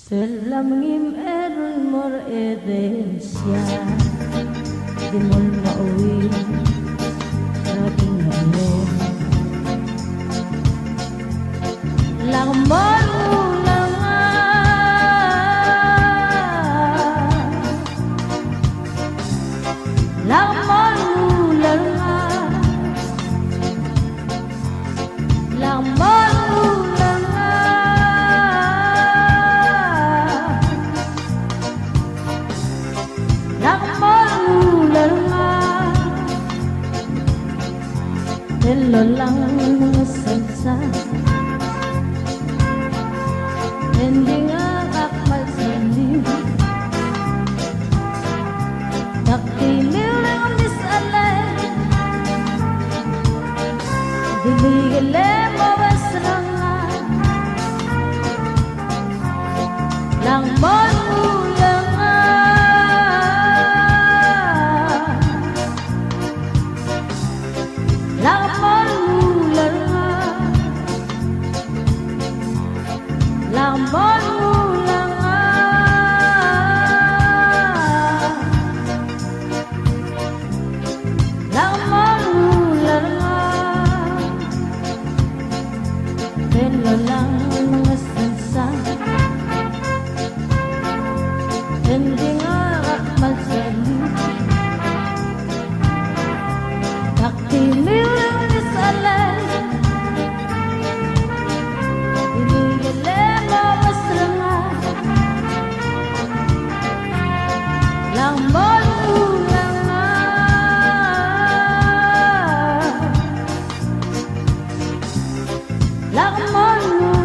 Selamngim erul mor edencia di mol mauwi naging ngayon lang malulangan lang malulangan lang Hello lang mga salsa hindi nga akmal sali nakiliw lang misalay dibigile mawasrangan lang Hello lang mga salsa hindi nga akmal sali nakiliw lang misalay inigile mawasrangan lang malulangan lang malulangan